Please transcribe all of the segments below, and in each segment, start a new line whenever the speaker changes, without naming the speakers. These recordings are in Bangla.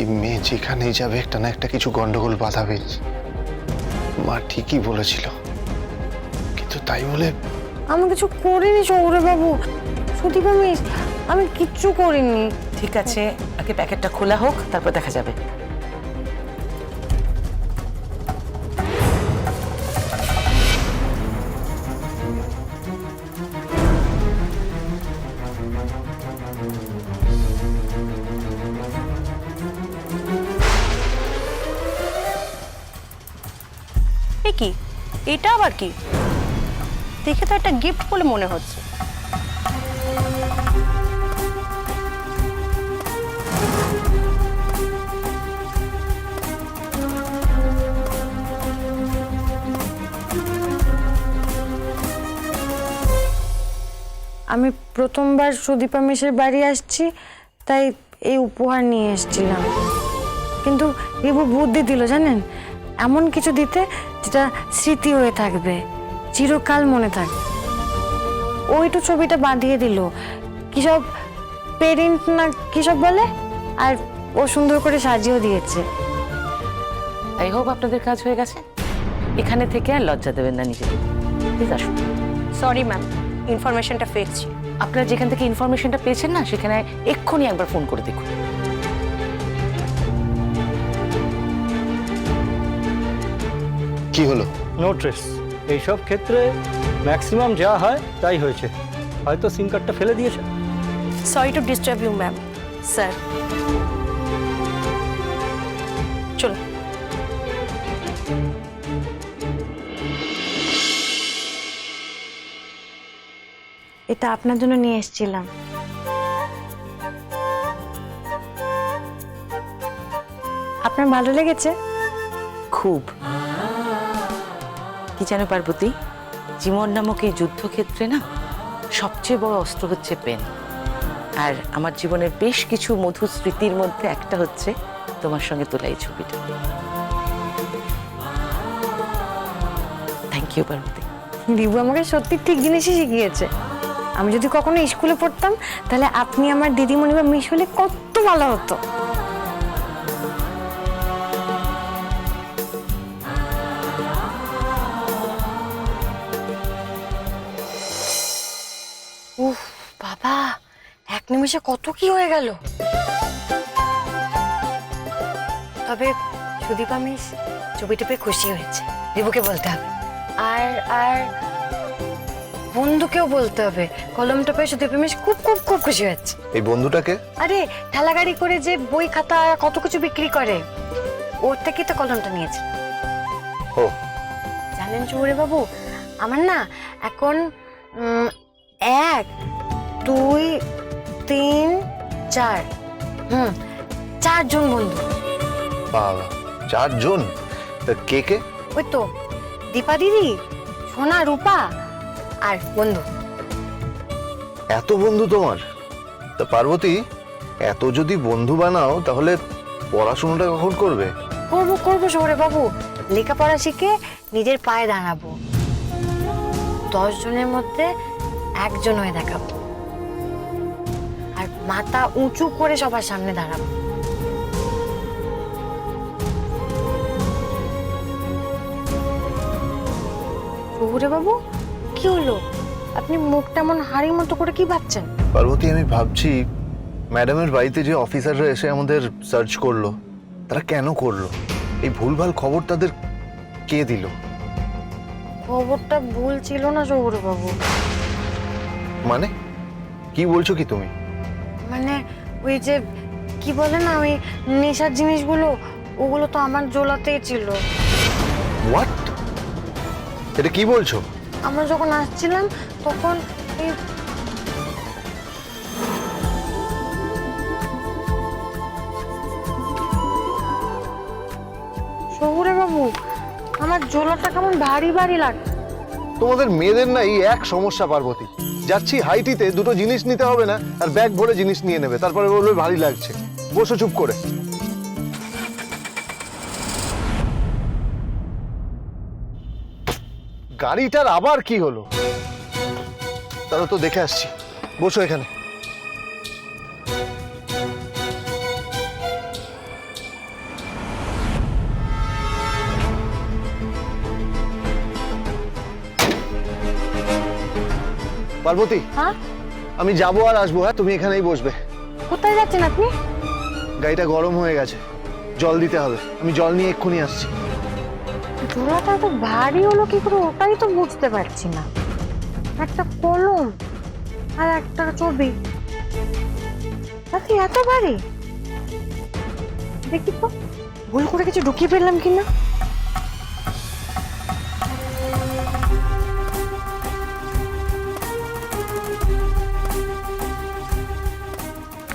এই মেয়ে যেখানেই যাবে একটা না একটা কিছু গন্ডগোল বাঁধাবে। মা ঠিকই বলেছিল, কিন্তু তাই বলে
আমি কিছু করিনি সৌরভ বাবু, সুদীপ আমি কিচ্ছু করিনি।
ঠিক আছে, আগে প্যাকেটটা খোলা হোক, তারপর দেখা যাবে।
এ কি, এটা আবার কি? দেখে তো একটা গিফট বলে মনে হচ্ছে। আমি প্রথমবার সুদীপা মেশের বাড়ি আসছি, তাই এই উপহার নিয়ে এসেছিলাম। কিন্তু রিবু বুদ্ধি দিল জানেন, এমন কিছু দিতে যেটা স্মৃতি হয়ে থাকবে, চিরকাল মনে থাকবে। ওই তো ছবিটা বাঁধিয়ে দিল, কিসব পেরেন্ট না কিসব বলে, আর ও সুন্দর করে সাজিয়েও দিয়েছে।
আই হোপ আপনাদের কাজ হয়ে গেছে। এখানে থেকে আর লজ্জা দেবেন না নিজেকে। প্লিজ আসুন।
সরি ম্যাম, ইনফরমেশনটা ফেক ছিল।
আপনারা যেখান থেকে ইনফরমেশনটা পেয়েছেন না, সেখানে এক্ষুনি একবার ফোন করে দেখুন।
কি হলো?
No trace. এইসব ক্ষেত্রে ম্যাক্সিমাম যা হয় তাই হয়েছে, হয়তো সিম কার্ডটা ফেলে দিয়েছে।
Sorry to disturb you ma'am. Sir চলো। এটা আপনার জন্য নিয়ে এসেছিলাম। আপনার ভালো লেগেছে?
খুব। কি জানো পার্বতী, জীবন নামক এই যুদ্ধক্ষেত্রে না সবচেয়ে বড় অস্ত্র হচ্ছে পেন। আর আমার জীবনের বেশ কিছু মধুর স্মৃতির মধ্যে একটা হচ্ছে তোমার সঙ্গে তোলা এই ছবিটা। Thank you Parvati.
দিবু আমাকে সত্যি ঠিক জিনিসই শিখিয়েছে। আমি যদি কখনো স্কুলে পড়তাম, তাহলে আপনি আমার দিদিমণি বা মিস হলে কত ভালো হতো। উফ বাবা, এক নিমেষে কত কি হয়ে গেল। তবে সুদীপা মিস ছবিটা পেয়ে খুশি হয়েছে, রিবুকে বলতে হবে। আর আর বন্ধুকেও বলতে হবে, কলমটা পেয়ে সুদীপা মিস খুব খুব খুব খুশি হয়েছে।
এই বন্ধুটাকে?
আরে ঠেলা গাড়ি করে যে বই খাতা কত কিছু বিক্রি করে, ওর থেকে তো কলমটা নিয়েছে।
ও
জানেন চৌরে বাবু, আমার না এখন 1 2 3 4 4 জন বন্ধু।
বাবা, 4 জন? তা কে কে?
ওই তো দীপা দিদি, সোনা, রূপা আর বন্ধু।
এত বন্ধু তোমার? তা পার্বতী, এত যদি বন্ধু বানাও তাহলে পড়াশোনাটা কখন করবে?
করবো করবো শহরে বাবু, লেখাপড়া শিখে নিজের পায়ে দাঁড়াবো। 10 জনের মধ্যে 1 জন হয়ে দেখাবো, আর মাথা উঁচু করে সবার সামনে দাঁড়াবো। শহুরে বাবু, কি হলো? আপনি মুখটা এমন হাড়ির মতো করে কি ভাবছেন?
পার্বতী, আমি ভাবছি ম্যাডামের বাড়িতে যে অফিসাররা এসে আমাদের সার্চ করলো, তারা কেন করলো? এই ভুলভাল খবর তাদের কে দিল?
খবরটা ভুল ছিল না শহুরে বাবু।
মানে কি বলছো কি তুমি?
মানে ওই যে কি বলে না, ওই নেশার জিনিসগুলো, ওগুলো তো আমার জোলাতেই ছিল।
হোয়াট? এটা কি বলছো?
আমরা যখন আসছিলাম তখন এই শহুরে বাবু, আমার জোলাটা কেমন ভারী ভারী লাগছে।
তোমাদের মেয়েদের না এই এক সমস্যা পার্বতী, যাচ্ছি হাইটিতে দুটো জিনিস নিতে হবে না, আর ব্যাগ ভরে জিনিস নিয়ে নেবে, তারপরে বলবে ভারী লাগছে। বসো চুপ করে। গাড়িটার আবার কি হলো? তাহলে তো দেখে আসছি। বসো এখানে। পার্বতী,
হ্যাঁ,
আমি যাবো আর আসবো। হ্যাঁ, তুমি এখানেই বসবে।
কোথায় যাচ্ছেন আপনি?
গাড়িটা গরম হয়ে গেছে, জল দিতে হবে। আমি জল নিয়ে এক্ষুনি আসছি।
ঝোলাটা তো ভারী হলো কি করে, ওটাই তো বুঝতে পারছি না। একটা কলম আর একটা ছবি, তাতে এত ভারী? দেখি তো ভুল করে কিছু ঢুকিয়ে ফেললাম কিনা।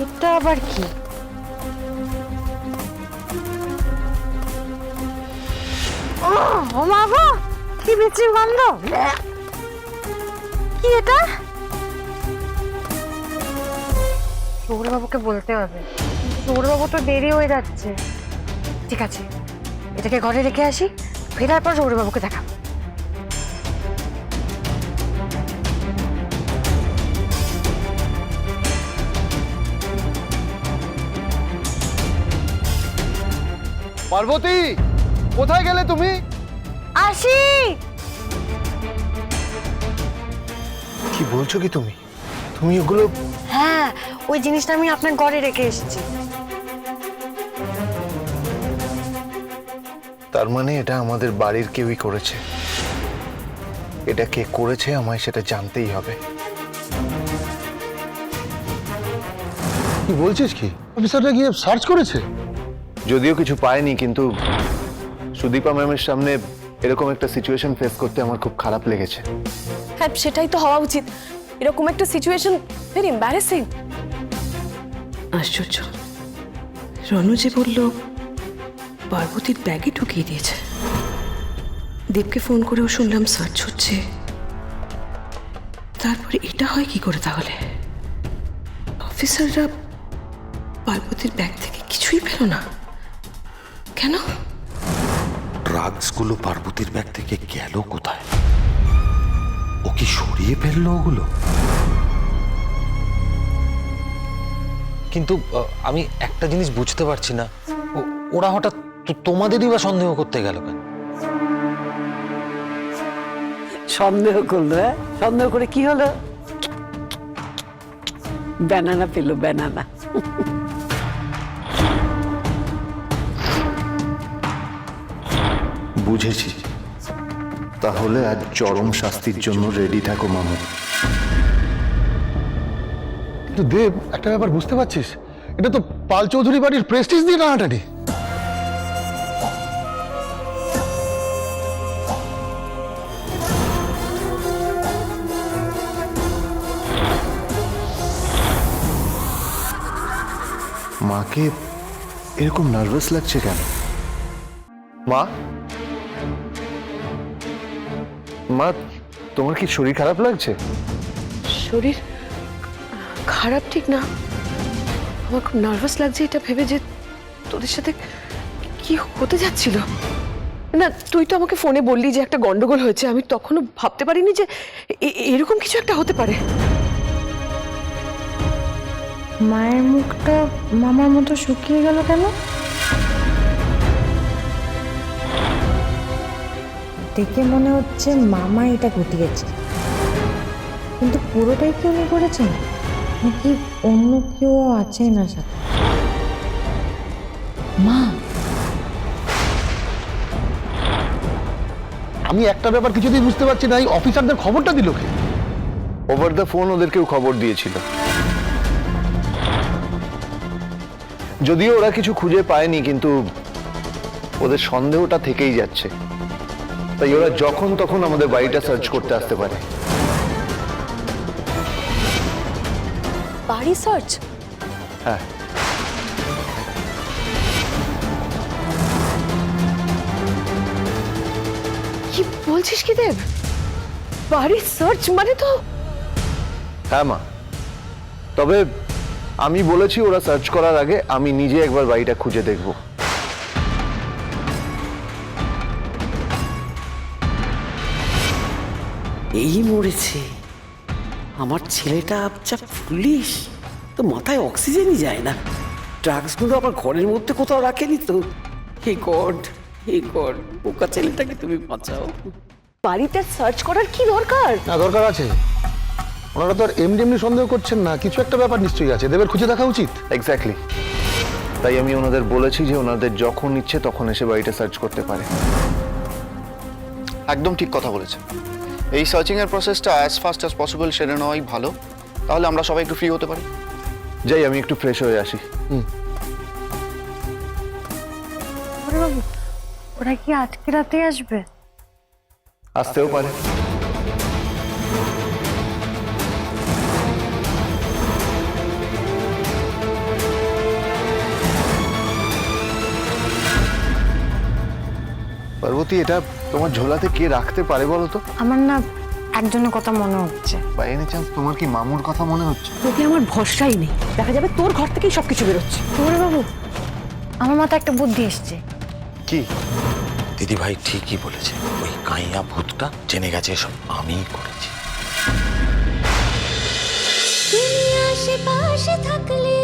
এটা আবার কি? ও মা গো, কি বিচ্ছিরি গন্ধ! কি এটা? সৌরবাবুকে বলতে হবে, সৌরবাবু তো দেরি হয়ে যাচ্ছে। ঠিক আছে, এটাকে ঘরে রেখে আসি, ফেরার পর সৌরবাবুকে দেখাবো।
পার্বতী, কোথায় গেলে তুমি?
আসি।
কি বলছো কি তুমি? তুমি ওগুলো...
হ্যাঁ, ওই জিনিসটা আমি আপনার ঘরে রেখে এসেছি।
তার মানে এটা আমাদের বাড়ির কেউই করেছে। এটা কে করেছে আমায় সেটা জানতেই হবে।
কি বলছিস কি? অফিসাররা গিয়ে সার্চ করেছে?
যদিও কিছু পায়নি, কিন্তু সুদীপা ম্যামের সামনে এরকম একটা সিচুয়েশন ফেস করতে আমার খুব খারাপ লেগেছে।
হ্যাঁ, সেটাই তো হওয়া উচিত। এরকম একটা সিচুয়েশন ভেরি এম্বারেসিং।
আশ্চর্য, রনু যে বলল পার্বতীর ব্যাগে ঢুকিয়ে দিয়েছে। দেবকে ফোন করেও শুনলাম সার্চ হচ্ছে। তারপরে এটা হয় কি করে তাহলে? অফিসাররা পার্বতীর ব্যাগ থেকে কিছুই পেল না কেন?
ড্রাগসগুলো পার্বতীর ব্যাগ থেকে গেল কোথায়? ও কি সরিয়ে ফেললো ওগুলো?
কিন্তু আমি একটা জিনিস বুঝতে পারছি না, ওরা হঠাৎ তোমাদেরই বা সন্দেহ করতে গেল কেন?
সন্দেহ করলো? সন্দেহ করে কি হলো? ব্যানানা পেল, ব্যানানা।
বুঝেছি। তাহলে আজ চরম শাস্তির জন্য রেডি থাকো মামু।
কিন্তু দেব, একটা ব্যাপার বুঝতে পারছিস? এটা তো পাল চৌধুরী বাড়ির প্রেস্টিজ দিয়ে টানাটানি।
মাকে এরকম নার্ভাস লাগছে কেন? মা, মা, তোমার কি শরীর খারাপ লাগছে?
শরীর খারাপ ঠিক না, আমার খুব নার্ভাস লাগছে এটা ভেবে যে তোদের সাথে কি হতে যাচ্ছিল। না, তুই তো আমাকে ফোনে বললি যে একটা গন্ডগোল হয়েছে, আমি তখনও ভাবতে পারিনি যে এরকম কিছু একটা হতে পারে।
মায়ের মুখটা মামার মতো শুকিয়ে গেল কেন? দেখে মনে হচ্ছে মামা এটা ঘটিয়েছে, কিন্তু পুরোটাই কি উনি করেছেন নাকি অন্য কেউ আছে না সাথে? মা,
আমি একটা ব্যাপার কিছুতেই বুঝতে পারছি না, এই অফিসারদের খবরটা দিল কে?
ওভার দ্য ফোন ওদেরকেও খবর দিয়েছিল। যদিও ওরা কিছু খুঁজে পায়নি, কিন্তু ওদের সন্দেহটা থেকেই যাচ্ছে। তাই ওরা যখন তখন আমাদের বাড়িটা সার্চ করতে আসতে পারে।
বাড়ি সার্চ?
হ্যাঁ,
কি বলছিস কি দেব? বাড়ি সার্চ মানে তো?
হ্যাঁ মা, তবে আমি বলেছি ওরা সার্চ করার আগে আমি নিজে একবার বাড়িটা খুঁজে দেখব।
এই মরেছে আমার ছেলেটা। যা পুলিশ তো, মাথায় অক্সিজেনই যায় না। ড্রাগসগুলো আবার ঘরের মধ্যে কোথাও রাখেনি তো? হে গড, হে গড, বোকা ছেলেটাকে তুমি বাঁচাও।
বাড়িতে সার্চ করার কি দরকার?
না, দরকার আছে। ওনারা তো আর এমনি এমনি সন্দেহ করছেন না, কিছু একটা ব্যাপার নিশ্চয়ই আছে, দেবের খুঁজে দেখা উচিত।
এক্স্যাক্টলি, তাই আমি ওনাদের বলেছি যে ওনাদের যখন ইচ্ছে তখন এসে বাড়িটা সার্চ করতে পারে।
একদম ঠিক কথা বলেছে। এই সার্চিং এর প্রসেসটা অ্যাজ ফাস্ট অ্যাজ পসিবল সেরে নেওয়াই ভালো, তাহলে আমরা সবাই একটু ফ্রি হতে পারি।
যাই, আমি একটু ফ্রেশ হয়ে আসি।
ওরে বাবু, ওরা কি আজকে রাতে আসবে?
আসতেও পারে। পার্বতী, এটা তোমার ঝোলাতে কে রাখতে পারে বলো তো?
আমার না একজনের কথা মনে হচ্ছে।
বাই এনি চান্স তোমার কি মামুর কথা মনে হচ্ছে?
তোকে আমার ভরসাই নেই, দেখা যাবে তোর ঘর থেকেই সবকিছু বেরোচ্ছে।
ওরে বাবু, আমার মাথায় একটা বুদ্ধি এসছে।
কি?
দিদি ভাই ঠিকই বলেছে, ওই কাইয়া ভূতটা জেনে গেছে এসব আমিই করেছি।
তুমি আশেপাশে থাকলে